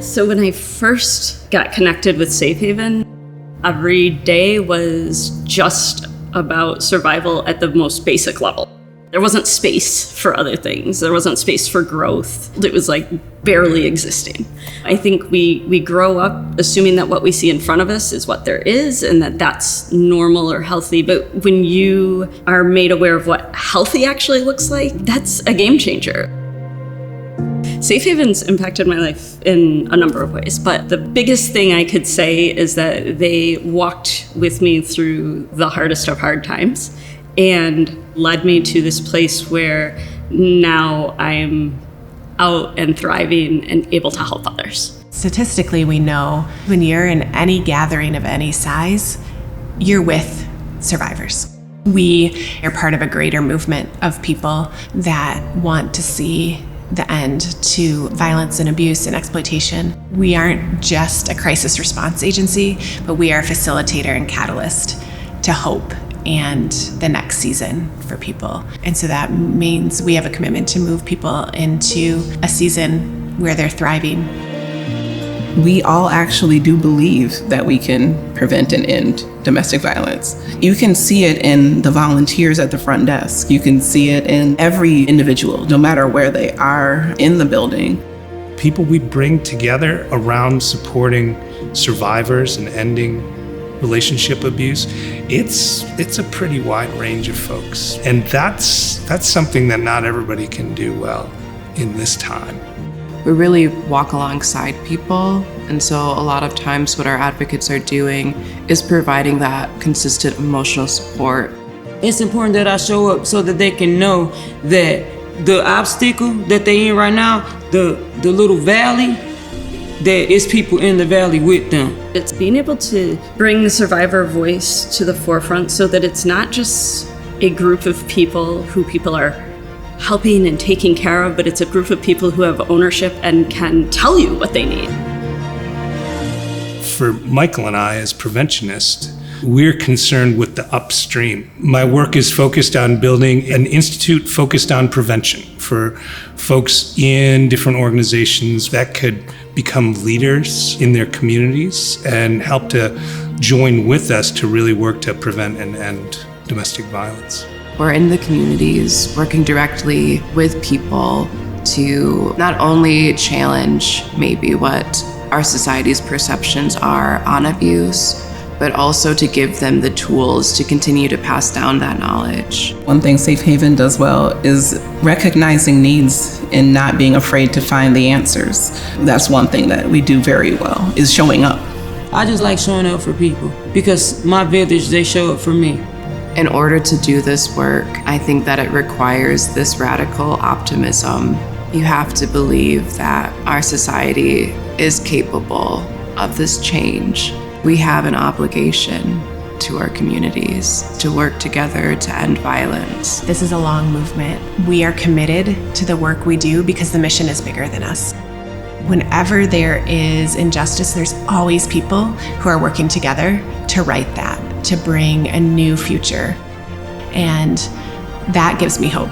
So when I first got connected with Safe Haven, every day was just about survival at the most basic level. There wasn't space for other things. There wasn't space for growth. It was like barely existing. I think we grow up assuming that what we see in front of us is what there is and that that's normal or healthy. But when you are made aware of what healthy actually looks like, that's a game changer. Safe Haven's impacted my life in a number of ways, but the biggest thing I could say is that they walked with me through the hardest of hard times and led me to this place where now I'm out and thriving and able to help others. Statistically, we know when you're in any gathering of any size, you're with survivors. We are part of a greater movement of people that want to see the end to violence and abuse and exploitation. We aren't just a crisis response agency, but we are a facilitator and catalyst to hope and the next season for people. And so that means we have a commitment to move people into a season where they're thriving. We all actually do believe that we can prevent and end domestic violence. You can see it in the volunteers at the front desk. You can see it in every individual, no matter where they are in the building. People we bring together around supporting survivors and ending relationship abuse, it's a pretty wide range of folks. And that's something that not everybody can do well in this time. We really walk alongside people, and so a lot of times what our advocates are doing is providing that consistent emotional support. It's important that I show up so that they can know that the obstacle that they're in right now, the little valley, there is people in the valley with them. It's being able to bring the survivor voice to the forefront so that it's not just a group of people who people are helping and taking care of, but it's a group of people who have ownership and can tell you what they need. For Michael and I, as preventionists, we're concerned with the upstream. My work is focused on building an institute focused on prevention for folks in different organizations that could become leaders in their communities and help to join with us to really work to prevent and end domestic violence. We're in the communities, working directly with people to not only challenge maybe what our society's perceptions are on abuse, but also to give them the tools to continue to pass down that knowledge. One thing Safe Haven does well is recognizing needs and not being afraid to find the answers. That's one thing that we do very well, is showing up. I just like showing up for people because my village, they show up for me. In order to do this work, I think that it requires this radical optimism. You have to believe that our society is capable of this change. We have an obligation to our communities to work together to end violence. This is a long movement. We are committed to the work we do because the mission is bigger than us. Whenever there is injustice, there's always people who are working together to right that, to bring a new future. And that gives me hope.